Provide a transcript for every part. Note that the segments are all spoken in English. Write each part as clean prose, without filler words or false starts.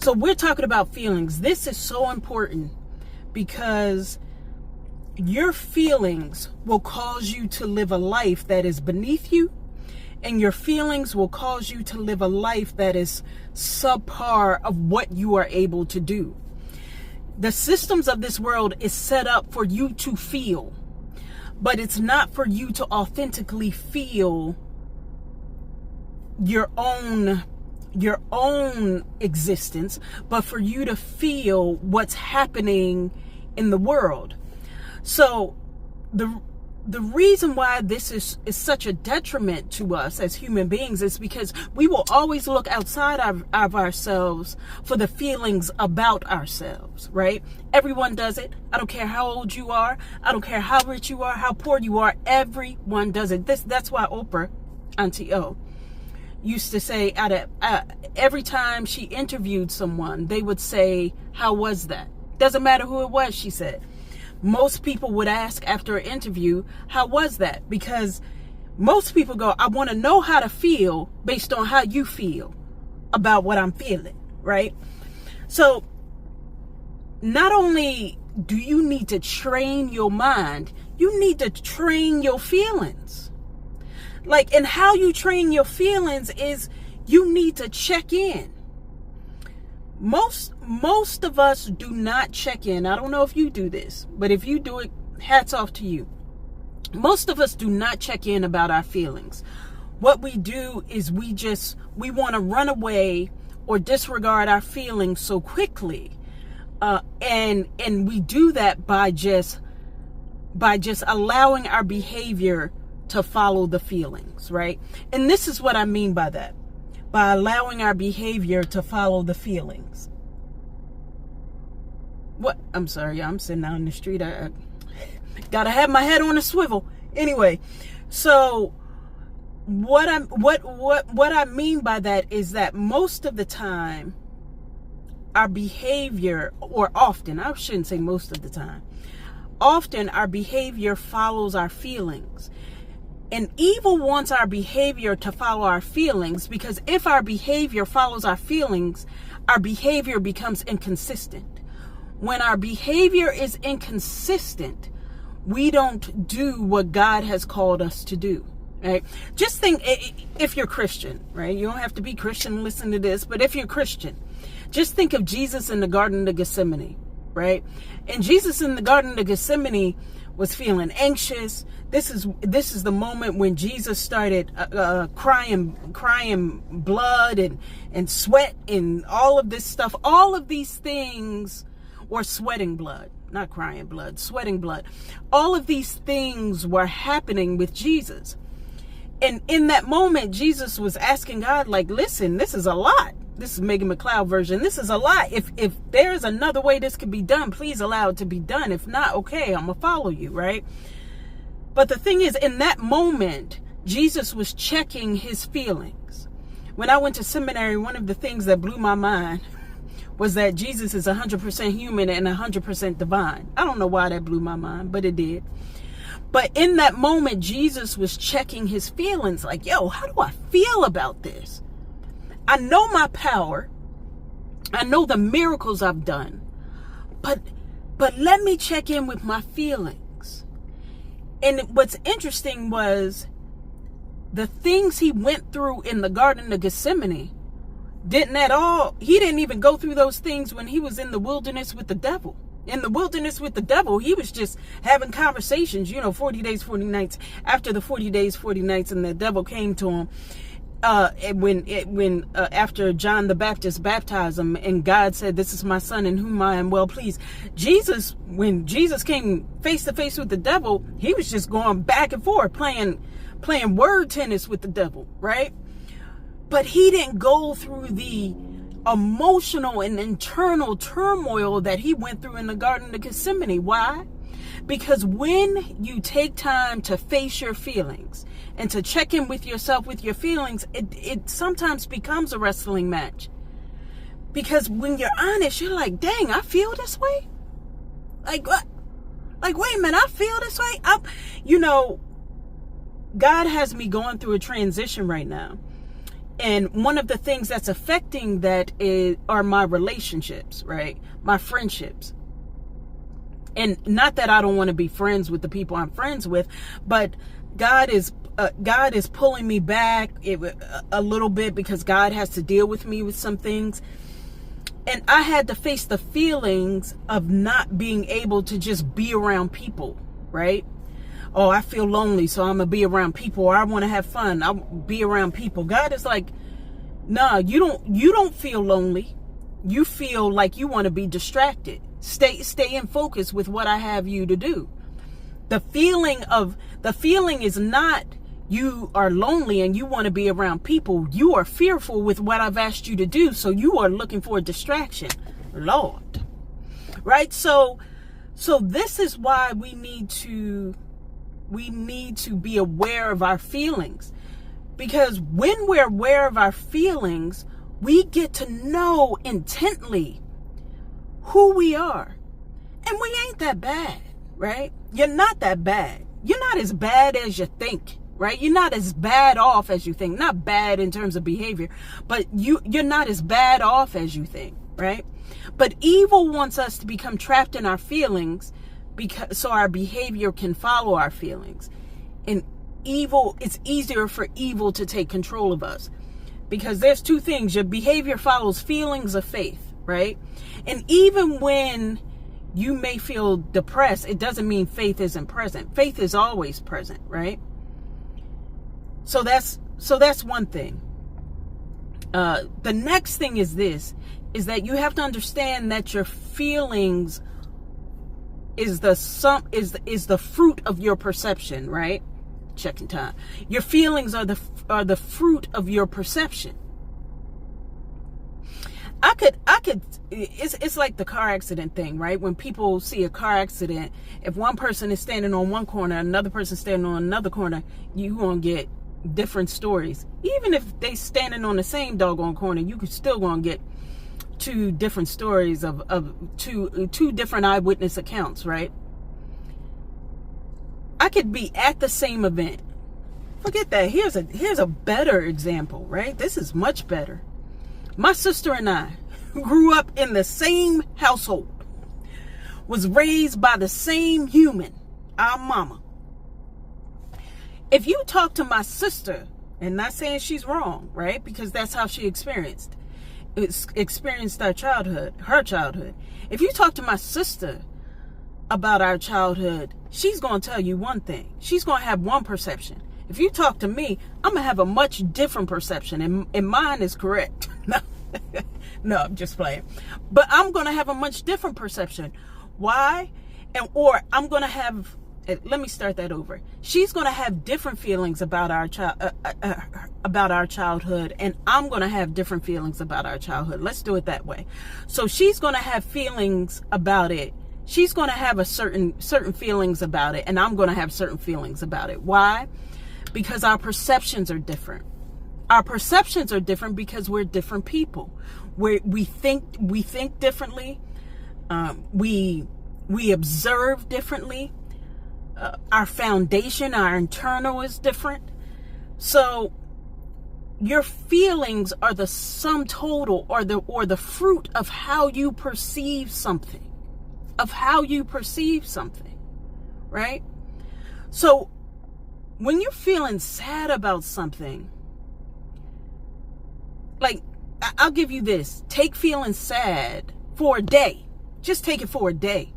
So we're talking about feelings. This is so important because your feelings will cause you to live a life that is beneath you, and your feelings will cause you to live a life that is subpar of what you are able to do. The systems of this world is set up for you to feel, but it's not for you to authentically feel your own existence, but for you to feel what's happening in the world. So the reason why this is such a detriment to us as human beings is because we will always look outside of ourselves for the feelings about ourselves, right? Everyone does it. I don't care how old you are. I don't care how rich you are, how poor you are. Everyone does it. That's why Oprah, Auntie O, used to say every time she interviewed someone, they would say, "How was that?" Doesn't matter who it was, she said. Most people would ask after an interview, "How was that?" Because most people go, "I want to know how to feel based on how you feel about what I'm feeling," right? So not only do you need to train your mind, you need to train your feelings. And how you train your feelings is you need to check in. Most of us do not check in. I don't know if you do this, but if you do it, hats off to you. Most of us do not check in about our feelings. What we do is we want to run away or disregard our feelings so quickly. And we do that by just allowing our behavior to follow the feelings, right? And this is what I mean by that. By allowing our behavior to follow the feelings. What? I'm sorry, I'm sitting out in the street. I gotta have my head on a swivel. Anyway, so what I mean by that is that most of the time, our behavior, or often, I shouldn't say most of the time, often our behavior follows our feelings. And evil wants our behavior to follow our feelings, because if our behavior follows our feelings, our behavior becomes inconsistent. When our behavior is inconsistent, we don't do what God has called us to do, right? Just think, if you're Christian, right? You don't have to be Christian and listen to this, but if you're Christian, just think of Jesus in the Garden of Gethsemane, right? And Jesus in the Garden of Gethsemane was feeling anxious. This is the moment when Jesus started crying blood and sweat and all of this stuff. All of these things, or sweating blood, not crying blood, sweating blood. All of these things were happening with Jesus. And in that moment, Jesus was asking God, listen, this is a lot. This is Megan McLeod version. This is a lot. If there is another way this could be done, please allow it to be done. If not, okay, I'm going to follow you, right? But the thing is, in that moment, Jesus was checking his feelings. When I went to seminary, one of the things that blew my mind was that Jesus is 100% human and 100% divine. I don't know why that blew my mind, but it did. But in that moment, Jesus was checking his feelings, yo, how do I feel about this? I know my power. I know the miracles I've done. But let me check in with my feelings. And what's interesting was the things he went through in the Garden of Gethsemane he didn't even go through those things when he was in the wilderness with the devil. In the wilderness with the devil, he was just having conversations, 40 days, 40 nights. After the 40 days, 40 nights, and the devil came to him, after John the Baptist baptized him, and God said, "This is my son in whom I am well pleased." When Jesus came face to face with the devil, he was just going back and forth, playing word tennis with the devil, right? But he didn't go through the emotional and internal turmoil that he went through in the Garden of Gethsemane. Why? Because when you take time to face your feelings and to check in with yourself with your feelings, it sometimes becomes a wrestling match. Because when you're honest, you're like, dang, I feel this way? What? Wait a minute, I feel this way? God has me going through a transition right now. And one of the things that's affecting that are my relationships, right? My friendships. And not that I don't want to be friends with the people I'm friends with, but God is pulling me back a little bit, because God has to deal with me with some things. And I had to face the feelings of not being able to just be around people, right? Oh, I feel lonely, so I'm going to be around people. Or I want to have fun, I'll be around people. God is like, nah, you don't feel lonely. You feel like you want to be distracted. Stay in focus with what I have you to do. The feeling is not you are lonely and you want to be around people. You are fearful with what I've asked you to do, so you are looking for a distraction. Lord. Right? So this is why we need to be aware of our feelings. Because when we're aware of our feelings, we get to know intently who we are. And we ain't that bad, right? You're not that bad. You're not as bad as you think, right? You're not as bad off as you think. Not bad in terms of behavior, but you're not as bad off as you think, right? But evil wants us to become trapped in our feelings, so our behavior can follow our feelings. And it's easier for evil to take control of us, because there's two things. Your behavior follows feelings of faith, right? And even when you may feel depressed, it doesn't mean faith isn't present. Faith is always present, right? So that's one thing. The next thing is that you have to understand that your feelings is the fruit of your perception, right? Checking time. Your feelings are the fruit of your perception. It's like the car accident thing, right? When people see a car accident, if one person is standing on one corner, another person standing on another corner, you're going to get different stories. Even if they standing on the same doggone corner, you could still going to get two different stories of two different eyewitness accounts, right? I could be at the same event. Forget that. Here's a better example, right? This is much better. My sister and I grew up in the same household, was raised by the same human, our mama. If you talk to my sister, and not saying she's wrong, right? Because that's how she experienced her childhood. If you talk to my sister about our childhood, she's going to tell you one thing. She's going to have one perception. If you talk to me, I'm going to have a much different perception, and mine is correct. No, I'm just playing. But I'm going to have a much different perception. Why? Or I'm going to have, let me start that over. She's going to have different feelings about our childhood, and I'm going to have different feelings about our childhood. Let's do it that way. So she's going to have feelings about it. She's going to have a certain feelings about it, and I'm going to have certain feelings about it. Why? Because our perceptions are different. Our perceptions are different because we're different people. We think differently. We observe differently. Our foundation, our internal is different. So your feelings are the sum total or the fruit of how you perceive something. Right? So when you're feeling sad about something, like, I'll give you this. Take feeling sad for a day. Just take it for a day.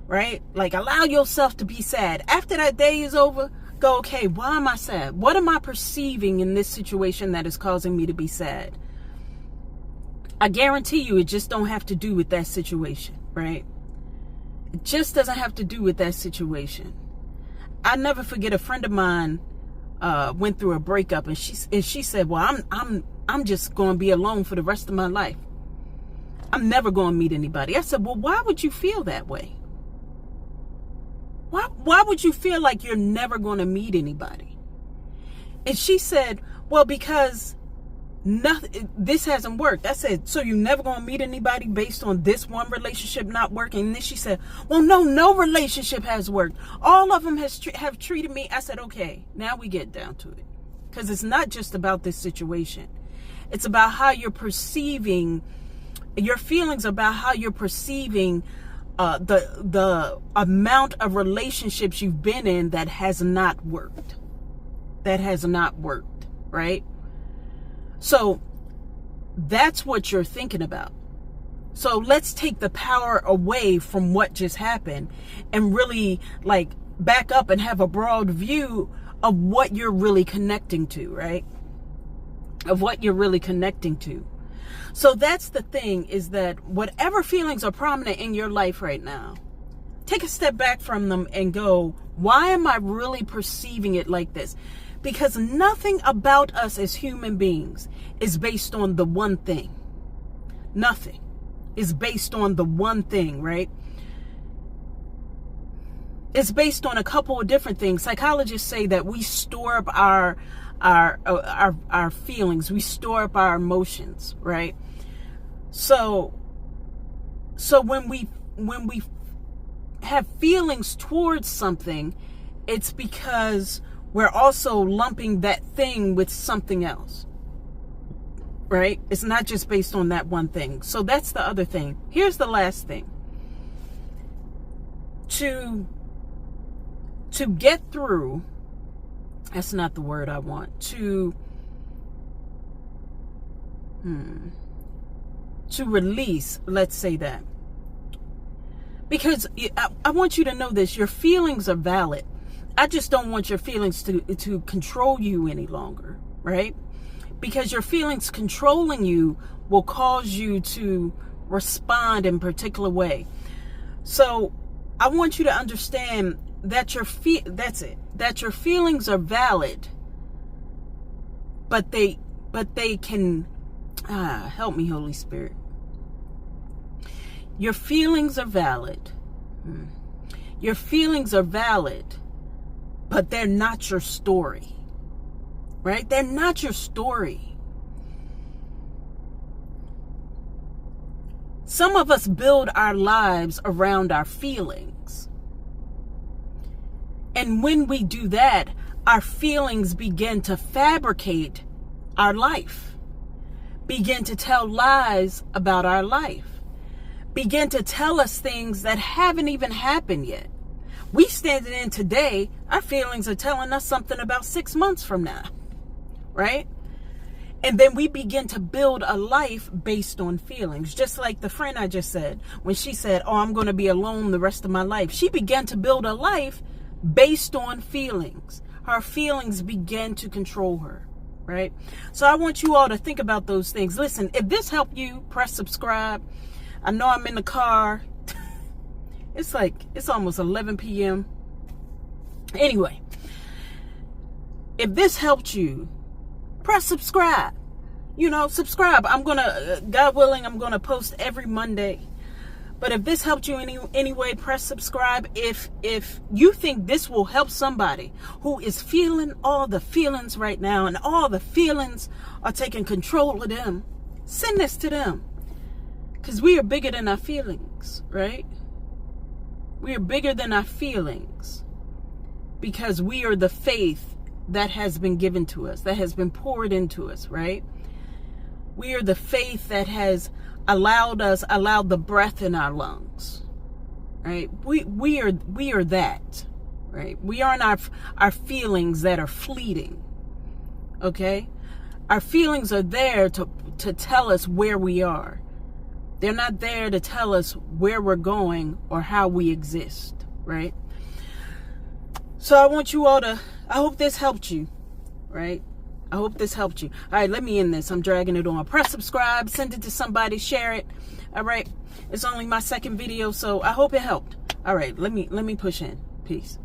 Right? Like, allow yourself to be sad. After that day is over, go, okay, why am I sad? What am I perceiving in this situation that is causing me to be sad? I guarantee you it just don't have to do with that situation, right? It just doesn't have to do with that situation. I never forget, a friend of mine went through a breakup, and she said, well, I'm just going to be alone for the rest of my life. I'm never going to meet anybody. I said, well, why would you feel that way? Why would you feel like you're never going to meet anybody? And she said, well, because this hasn't worked. I said, so you're never going to meet anybody based on this one relationship not working? And then she said, well, no relationship has worked. All of them have treated me. I said, okay, now we get down to it. Because it's not just about this situation. It's about how you're perceiving, your feelings about how you're perceiving the amount of relationships you've been in that has not worked. That has not worked, right? So that's what you're thinking about. So let's take the power away from what just happened and really like back up and have a broad view of what you're really connecting to, right? Of what you're really connecting to. So that's the thing, is that whatever feelings are prominent in your life right now, take a step back from them and go, why am I really perceiving it like this? Because nothing about us as human beings is based on the one thing. Nothing is based on the one thing, right? It's based on a couple of different things. Psychologists say that we store up our feelings, we store up our emotions, right? So when we have feelings towards something, it's because we're also lumping that thing with something else, right? It's not just based on that one thing. So that's the other thing. Here's the last thing. To get through, that's not the word I want, to release, let's say that. Because I want you to know this, your feelings are valid. I just don't want your feelings to control you any longer, right? Because your feelings controlling you will cause you to respond in a particular way. So I want you to understand that your feelings are valid, but they can help me, Holy Spirit. Your feelings are valid. Your feelings are valid, but they're not your story, right? They're not your story. Some of us build our lives around our feelings. And when we do that, our feelings begin to fabricate our life, begin to tell lies about our life, begin to tell us things that haven't even happened yet. We standing in today, our feelings are telling us something about 6 months from now, right? And then we begin to build a life based on feelings. Just like the friend I just said, when she said, oh, I'm going to be alone the rest of my life. She began to build a life based on feelings. Her feelings began to control her, right? So I want you all to think about those things. Listen, if this helped you, press subscribe. I know I'm in the car. It's almost 11 p.m. Anyway, if this helped you, press subscribe. Subscribe. God willing, I'm going to post every Monday. But if this helped you any way, press subscribe. If you think this will help somebody who is feeling all the feelings right now and all the feelings are taking control of them, send this to them. Because we are bigger than our feelings, right? We are bigger than our feelings because we are the faith that has been given to us, that has been poured into us, right? We are the faith that has allowed the breath in our lungs, right? We are that, right? We aren't our feelings that are fleeting, okay? Our feelings are there to tell us where we are. They're not there to tell us where we're going or how we exist, right? So I want you all I hope this helped you, right? I hope this helped you. All right, let me end this. I'm dragging it on. Press subscribe, send it to somebody, share it. All right, it's only my second video, so I hope it helped. All right, let me push in. Peace.